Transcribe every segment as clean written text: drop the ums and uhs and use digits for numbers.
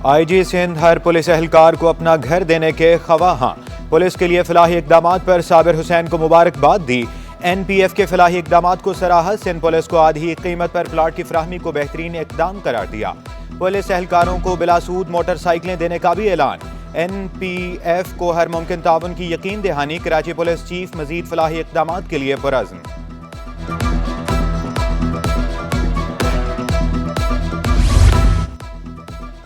IG Sindh हर police एहलकार को अपना घर देने के ख्वाहां। पुलिस के लिए फलाही इकदाम पर साबिर हुसैन को मुबारकबाद दी। एनपीएफ के फलाही इकदाम को सराहा। सिंध पुलिस को आधी कीमत पर प्लाट की फराहमी को बेहतरीन इकदाम करार दिया। पुलिस एहलकारों को बिलासूद मोटरसाइकिलें देने का भी ऐलान। एनपीएफ को हर मुमकिन ताउन की यकीन दहानी। कराची पुलिस चीफ मजीद फलाही इकदाम के लिए पुरअज़्म।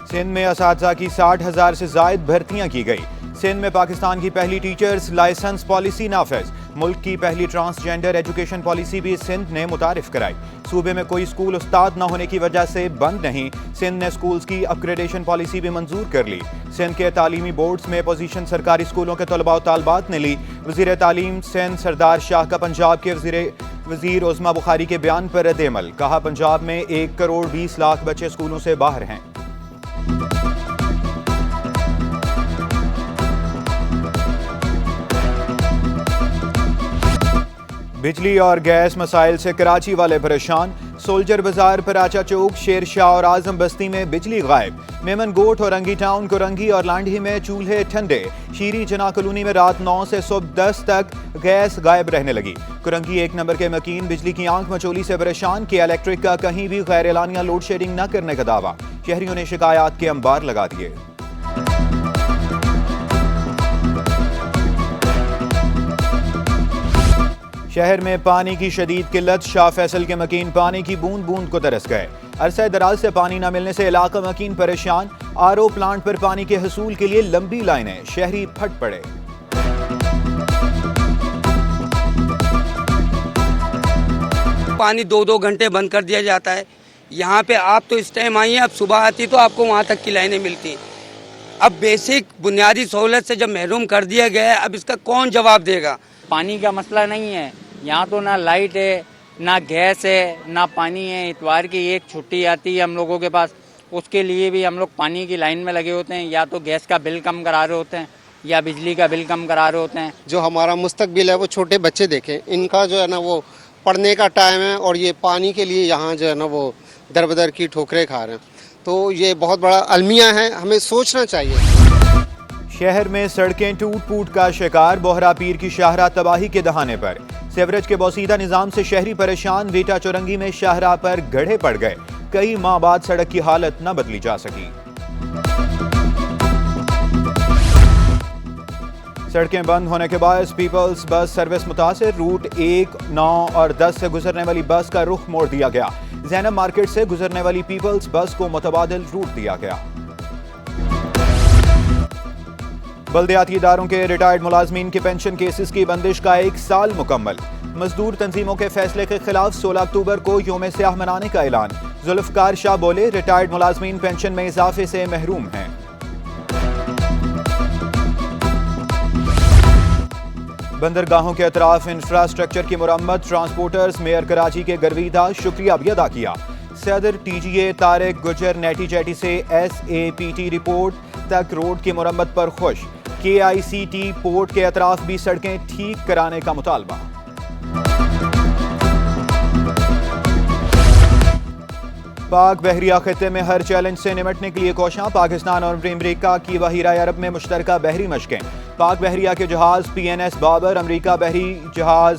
सिंध में असातिज़ा की 60,000 से जायद भर्तियां की गई। सिंध में पाकिस्तान की पहली टीचर्स लाइसेंस पॉलिसी नाफिज। मुल्क की पहली ट्रांसजेंडर एजुकेशन पॉलिसी भी सिंध ने मुतारिफ कराई। सूबे में कोई स्कूल उस्ताद न होने की वजह से बंद नहीं। सिंध ने स्कूल्स की अपग्रेडेशन पॉलिसी भी मंजूर कर ली। सिंध के तालीमी बोर्ड्स में पोजीशन सरकारी स्कूलों के तलबा और तालबात ने ली। वज़ीर तालीम सिंध सरदार शाह का पंजाब के वज़ीर उज़्मा बुखारी के बयान पर रद्द-ए-अमल। कहा, पंजाब में 1 करोड़ 20 लाख बच्चे स्कूलों से बाहर हैं। बिजली और गैस मसाइल से कराची वाले परेशान। सोल्जर बाजार, पराचा चौक, शेर शाह और आजम बस्ती में बिजली गायब। मेमन गोट, औरंगी टाउन, कुरंगी और लांढी में चूल्हे ठंडे। शीरी जना कॉलोनी में रात 9 से सुबह 10 तक गैस गायब रहने लगी। कुरंगी 1 नंबर के मकीन बिजली की आंख मचोली से परेशान। के इलेक्ट्रिक का कहीं भी गैर एलानिया लोड शेडिंग न करने का दावा। शहरियों ने शिकायत के अंबार लगा दिए। शहर में पानी की शदीद किल्लत। शाह फैसल के मकीन पानी की बूंद बूंद को तरस गए। अरसा दराज से पानी न मिलने से इलाका मकीन परेशान। आरओ प्लांट पर पानी के हसूल के लिए लंबी लाइनें। शहरी फट पड़े। पानी 2-2 घंटे बंद कर दिया जाता है। यहाँ पे आप तो इस टाइम आई हैं, अब सुबह आती तो आपको वहाँ तक की लाइनें मिलती। अब बेसिक बुनियादी सहूलत से जब महरूम कर दिया गया है, अब इसका कौन जवाब देगा? पानी का मसला नहीं है यहाँ, तो ना लाइट है, ना गैस है, ना पानी है। इतवार की एक छुट्टी आती है हम लोगों के पास, उसके लिए भी हम लोग पानी की लाइन में लगे होते हैं। या तो गैस का बिल कम करा रहे होते हैं या बिजली का बिल कम करा रहे होते हैं। जो हमारा मुस्तकबिल है वो छोटे बच्चे देखें, इनका जो है ना वो पढ़ने का टाइम है और ये पानी के लिए यहाँ जो है ना वो दरबदर की ठोकरें खा रहे हैं। तो ये बहुत बड़ा अलमिया है, हमें सोचना चाहिए। शहर में सड़कें टूट फूट का शिकार। बोहरा पीर की शाहराह तबाही के दहाने पर। सेवरेज के बोसीदा निजाम से शहरी परेशान। वीटा चौरंगी में शाहराह पर गड्ढे पड़ गए। कई माह बाद सड़क की हालत न बदली जा सकी। सड़कें बंद होने के बाद पीपल्स बस सर्विस मुतासिर। रूट 1, 9 और 10 से गुजरने वाली बस का रुख मोड़ दिया गया। ज़ैनब मार्केट से गुजरने वाली पीपल्स बस को मुतबादिल रूट दिया गया। बल्दियाती इदारों के रिटायर्ड मुलाजमीन के पेंशन केसेस की बंदिश का 1 साल मुकम्मल। मजदूर तंजीमों के फैसले के खिलाफ 16 अक्टूबर को यौम स्याह मनाने का ऐलान। जुल्फकार शाह बोले, रिटायर्ड मुलाजमीन पेंशन में इजाफे से महरूम हैं। बंदरगाहों के अतराफ इंफ्रास्ट्रक्चर की मुरम्मत। ट्रांसपोर्टर्स मेयर कराची के गरवीदा शुक्रिया भी अदा किया। सदर टीजीए तारिक गुजर नेटी चैटी से SAPT रिपोर्ट तक रोड की मुरम्मत पर खुश। KICT पोर्ट के अतराफ भी सड़कें ठीक कराने का मुतालबा। पाक बहरिया खिते में हर चैलेंज से निमटने के लिए कोशां। पाकिस्तान और अमरीका की बहिरा अरब में मुश्तरका बहरी मशकें। पाक बहरिया के जहाज PNS बाबर, अमरीका बहरी जहाज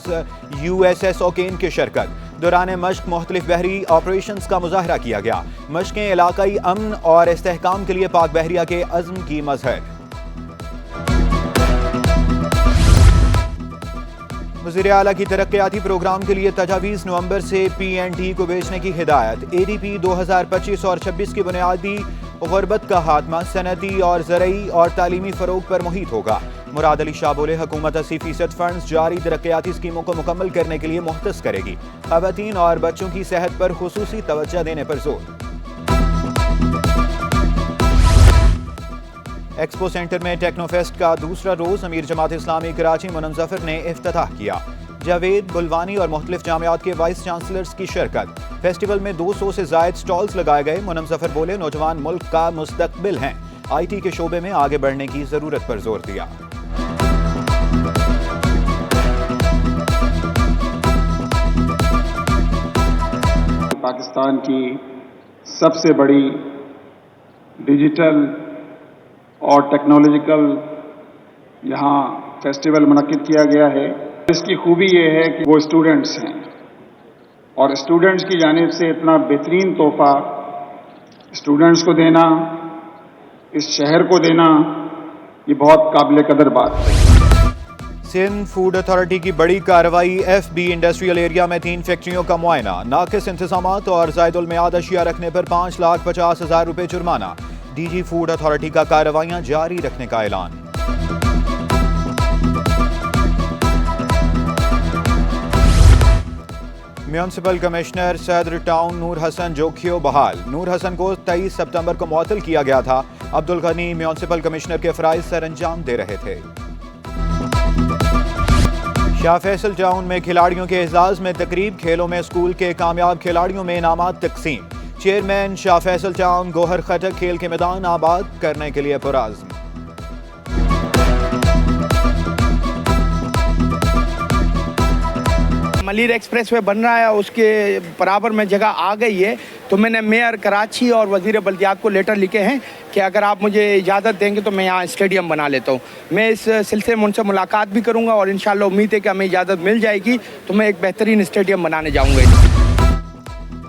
USS ओकेन की शिरकत। दौरान मश्क मुख्तलिफ बहरी ऑपरेशंस का मुजाहरा किया गया। मशकें इलाकाई अमन और इस्तेहकाम के लिए पाक बहरिया के अज़्म की मज़हर। वज़ीर आला की तरक्याती प्रोग्राम के लिए तजावीज़ नवंबर से PND को भेजने की हिदायत। ADP 2025 और 26 की बुनियादी गुरबत का खात्मा सनती और ज़रई और तालीमी फ़रोग पर मुहित होगा। मुराद अली शाह बोले, हुकूमत 80% फंड्स जारी तरक्याती स्कीमों को मुकम्मल करने के लिए मुख्तस करेगी। ख़वातीन और बच्चों की सेहत पर खुसूसी तवज्जो देने पर जोर। एक्सपो सेंटर में टेक्नोफेस्ट का दूसरा रोज अमीर जमात इस्लामी कराची मुनम ज़फ़र ने इफ्तिताह किया। जावेद बुलवानी और मुख्तलिफ जामियात के वाइस चांसलर्स की शिरकत। फेस्टिवल में 200 से जायद स्टॉल्स लगाए गए। मुनम ज़फ़र बोले, नौजवान मुल्क का मुस्तकबिल हैं। IT के शोबे में आगे बढ़ने की जरूरत पर जोर दिया। पाकिस्तान की सबसे बड़ी डिजिटल और टेक्नोलॉजिकल यहाँ फेस्टिवल मुनक्किद किया गया है। इसकी खूबी ये है कि वो स्टूडेंट्स हैं और स्टूडेंट्स की जानिब से इतना बेहतरीन तोहफा स्टूडेंट्स को देना, इस शहर को देना, ये बहुत काबिल कदर बात है। सिंध फूड अथॉरिटी की बड़ी कार्रवाई, FB इंडस्ट्रियल एरिया में 3 फैक्ट्रियों का मुआयना, नाकिस इंतजामात और ज़ायदुल मियाद अशिया रखने पर 5,50,000 रुपये जुर्माना। DG फूड अथॉरिटी का कार्रवाइयां जारी रखने का ऐलान। म्यूनसिपल कमिश्नर सदर टाउन नूर हसन जोखियो बहाल। नूर हसन को 23 सितंबर को मुअत्तल किया गया था। अब्दुल गनी म्यूनसिपल कमिश्नर के फ़राइज़ सर अंजाम दे रहे थे। शाह फैसल टाउन में खिलाड़ियों के एजाज में तकरीब, खेलों में स्कूल के कामयाब खिलाड़ियों में इनामात तकसीम। चेयरमैन शाह फैसल टाउन गोहर खटक खेल के मैदान आबाद करने के लिए पुराज़्म। मलिर एक्सप्रेस वे बन रहा है, उसके बराबर में जगह आ गई है, तो मैंने मेयर कराची और वजीर बल्दियात को लेटर लिखे हैं कि अगर आप मुझे इजाज़त देंगे तो मैं यहाँ स्टेडियम बना लेता हूँ। मैं इस सिलसिले में उनसे मुलाकात भी करूँगा और इंशाअल्लाह उम्मीद है कि हमें इजाज़त मिल जाएगी तो मैं एक बेहतरीन स्टेडियम बनाने जाऊँगा।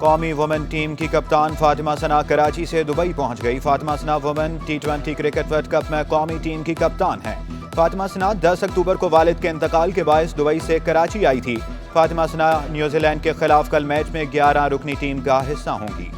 कौमी वुमेन टीम की कप्तान फातिमा सना कराची से दुबई पहुँच गई। Fatima Sana women T20 cricket world cup में कौमी टीम की कप्तान हैं। फातिमा सना 10 अक्टूबर को वालिद के इंतकाल के बायस दुबई से कराची आई थी। फातिमा सना न्यूजीलैंड के खिलाफ कल मैच में 11 रुकनी टीम का हिस्सा होंगी।